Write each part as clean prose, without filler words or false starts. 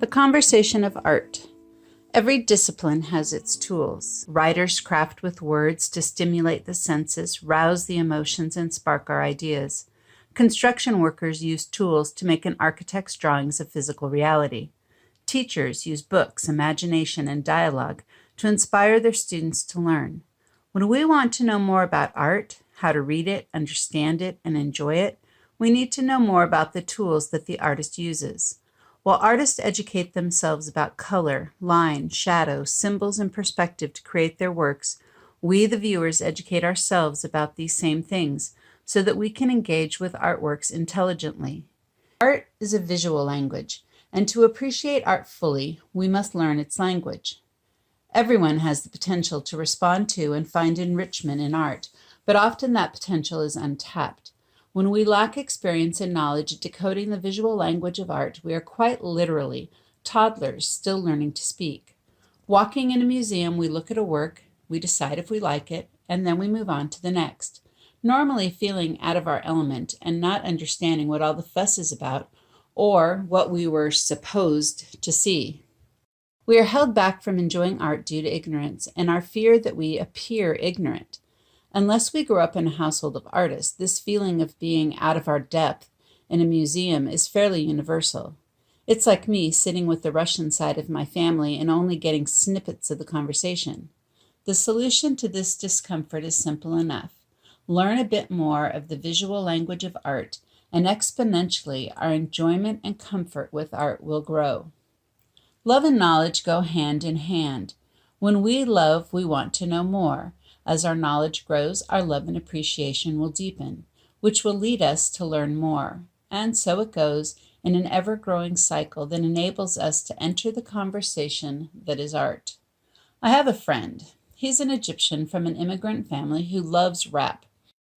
The conversation of art. Every discipline has its tools. Writers craft with words to stimulate the senses, rouse the emotions, and spark our ideas. Construction workers use tools to make an architect's drawings of physical reality. Teachers use books, imagination, and dialogue to inspire their students to learn. When we want to know more about art, how to read it, understand it, and enjoy it, we need to know more about the tools that the artist uses. While artists educate themselves about color, line, shadow, symbols, and perspective to create their works, we, the viewers, educate ourselves about these same things so that we can engage with artworks intelligently. Art is a visual language, and to appreciate art fully, we must learn its language. Everyone has the potential to respond to and find enrichment in art, but often that potential is untapped. When we lack experience and knowledge at decoding the visual language of art, we are quite literally toddlers still learning to speak. Walking in a museum, we look at a work, we decide if we like it, and then we move on to the next, normally feeling out of our element and not understanding what all the fuss is about or what we were supposed to see. We are held back from enjoying art due to ignorance and our fear that we appear ignorant. Unless we grew up in a household of artists, this feeling of being out of our depth in a museum is fairly universal. It's like me sitting with the Russian side of my family and only getting snippets of the conversation. The solution to this discomfort is simple enough. Learn a bit more of the visual language of art, and exponentially our enjoyment and comfort with art will grow. Love and knowledge go hand in hand. When we love, we want to know more. As our knowledge grows, our love and appreciation will deepen, which will lead us to learn more. And so it goes in an ever-growing cycle that enables us to enter the conversation that is art. I have a friend. He's an Egyptian from an immigrant family who loves rap.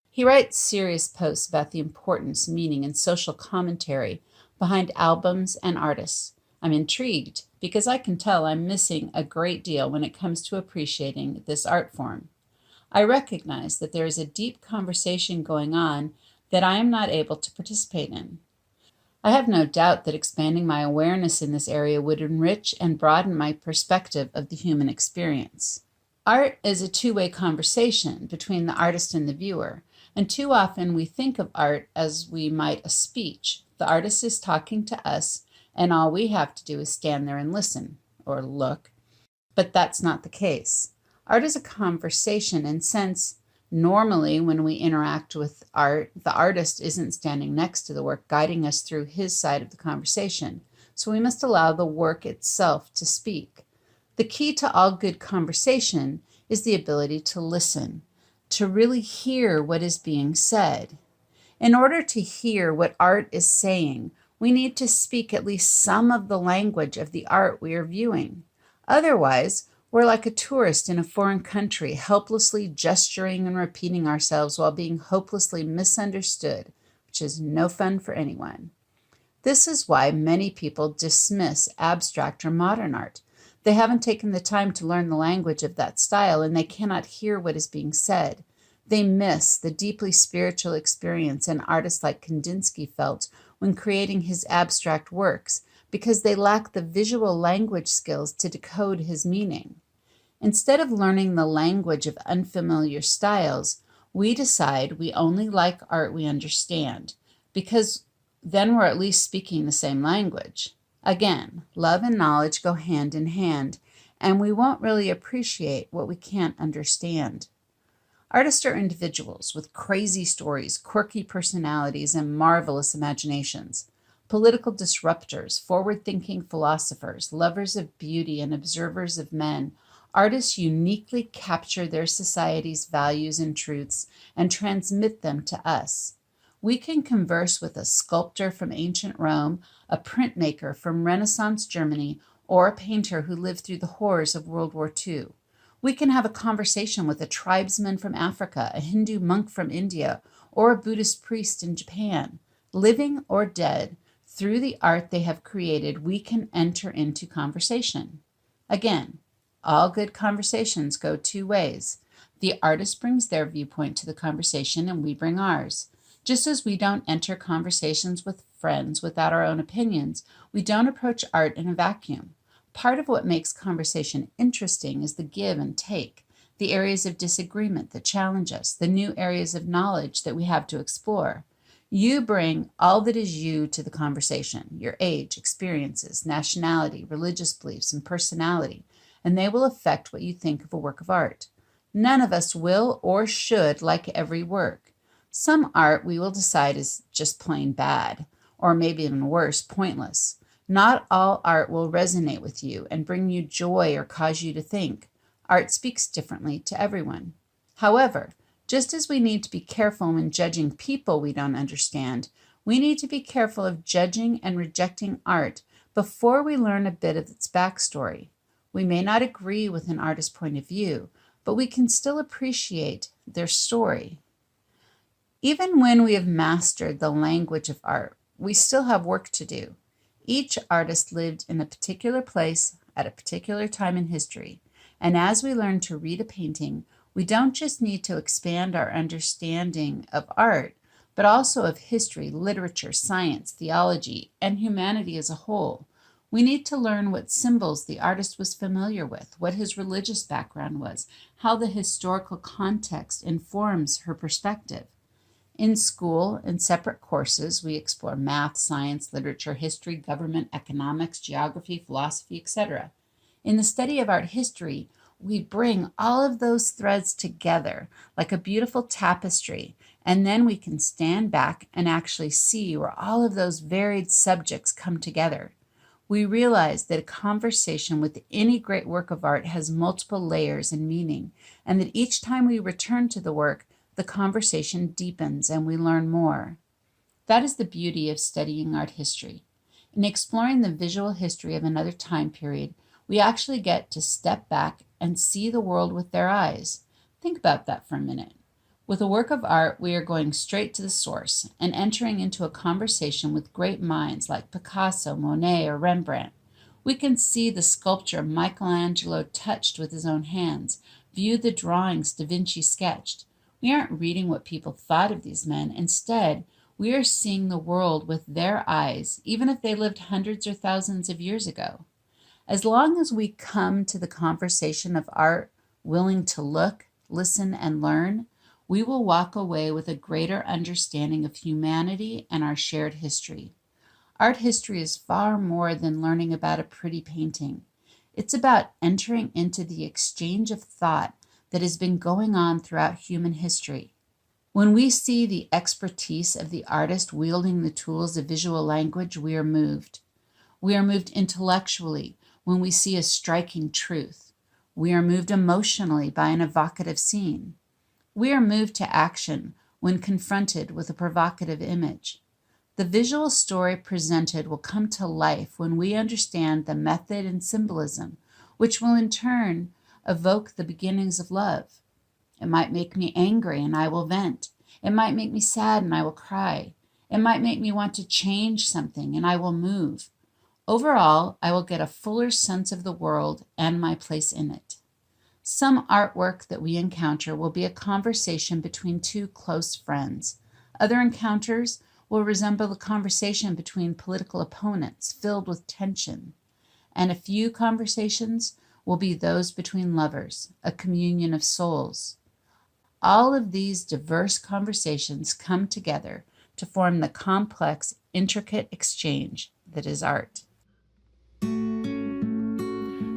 He writes serious posts about the importance, meaning, and social commentary behind albums and artists. I'm intrigued because I can tell I'm missing a great deal when it comes to appreciating this art form. I recognize that there is a deep conversation going on that I am not able to participate in. I have no doubt that expanding my awareness in this area would enrich and broaden my perspective of the human experience. Art is a two-way conversation between the artist and the viewer, and too often we think of art as we might a speech. The artist is talking to us, and all we have to do is stand there and listen, or look, but that's not the case. Art is a conversation, and since normally when we interact with art, the artist isn't standing next to the work guiding us through his side of the conversation, so we must allow the work itself to speak. The key to all good conversation is the ability to listen, to really hear what is being said. In order to hear what art is saying, we need to speak at least some of the language of the art we are viewing. Otherwise, we're like a tourist in a foreign country, helplessly gesturing and repeating ourselves while being hopelessly misunderstood, which is no fun for anyone. This is why many people dismiss abstract or modern art. They haven't taken the time to learn the language of that style, and they cannot hear what is being said. They miss the deeply spiritual experience an artist like Kandinsky felt when creating his abstract works, because they lack the visual language skills to decode his meaning. Instead of learning the language of unfamiliar styles, we decide we only like art we understand, because then we're at least speaking the same language. Again, love and knowledge go hand in hand, and we won't really appreciate what we can't understand. Artists are individuals with crazy stories, quirky personalities, and marvelous imaginations. Political disruptors, forward-thinking philosophers, lovers of beauty, and observers of men, artists uniquely capture their society's values and truths and transmit them to us. We can converse with a sculptor from ancient Rome, a printmaker from Renaissance Germany, or a painter who lived through the horrors of World War II. We can have a conversation with a tribesman from Africa, a Hindu monk from India, or a Buddhist priest in Japan. Living or dead, through the art they have created, we can enter into conversation. Again, all good conversations go two ways. The artist brings their viewpoint to the conversation, and we bring ours. Just as we don't enter conversations with friends without our own opinions, we don't approach art in a vacuum. Part of what makes conversation interesting is the give and take, the areas of disagreement that challenge us, the new areas of knowledge that we have to explore. You bring all that is you to the conversation, your age, experiences, nationality, religious beliefs, and personality, and they will affect what you think of a work of art. None of us will or should like every work. Some art we will decide is just plain bad, or maybe even worse, pointless. Not all art will resonate with you and bring you joy or cause you to think. Art speaks differently to everyone. However, just as we need to be careful when judging people we don't understand, we need to be careful of judging and rejecting art before we learn a bit of its backstory. We may not agree with an artist's point of view, but we can still appreciate their story. Even when we have mastered the language of art, we still have work to do. Each artist lived in a particular place at a particular time in history, and as we learn to read a painting, we don't just need to expand our understanding of art, but also of history, literature, science, theology, and humanity as a whole. We need to learn what symbols the artist was familiar with, what his religious background was, how the historical context informs her perspective. In school, in separate courses, we explore math, science, literature, history, government, economics, geography, philosophy, etc. In the study of art history, we bring all of those threads together like a beautiful tapestry, and then we can stand back and actually see where all of those varied subjects come together. We realize that a conversation with any great work of art has multiple layers and meaning, and that each time we return to the work, the conversation deepens and we learn more. That is the beauty of studying art history. In exploring the visual history of another time period, we actually get to step back and see the world with their eyes. Think about that for a minute. With a work of art, we are going straight to the source and entering into a conversation with great minds like Picasso, Monet, or Rembrandt. We can see the sculpture Michelangelo touched with his own hands, view the drawings Da Vinci sketched. We aren't reading what people thought of these men. Instead, we are seeing the world with their eyes, even if they lived hundreds or thousands of years ago. As long as we come to the conversation of art willing to look, listen, and learn, we will walk away with a greater understanding of humanity and our shared history. Art history is far more than learning about a pretty painting. It's about entering into the exchange of thought that has been going on throughout human history. When we see the expertise of the artist wielding the tools of visual language, we are moved. We are moved intellectually when we see a striking truth. We are moved emotionally by an evocative scene. We are moved to action when confronted with a provocative image. The visual story presented will come to life when we understand the method and symbolism, which will in turn evoke the beginnings of love. It might make me angry and I will vent. It might make me sad and I will cry. It might make me want to change something and I will move. Overall, I will get a fuller sense of the world and my place in it. Some artwork that we encounter will be a conversation between two close friends. Other encounters will resemble a conversation between political opponents filled with tension. And a few conversations will be those between lovers, a communion of souls. All of these diverse conversations come together to form the complex, intricate exchange that is art.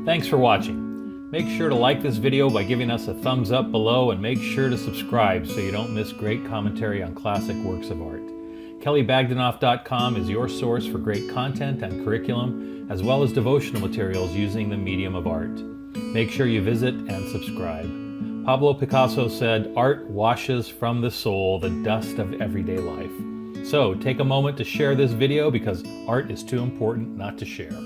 Thanks for watching. Make sure to like this video by giving us a thumbs up below, and make sure to subscribe so you don't miss great commentary on classic works of art. KellyBagdanoff.com is your source for great content and curriculum, as well as devotional materials using the medium of art. Make sure you visit and subscribe. Pablo Picasso said, "Art washes from the soul the dust of everyday life." So take a moment to share this video because art is too important not to share.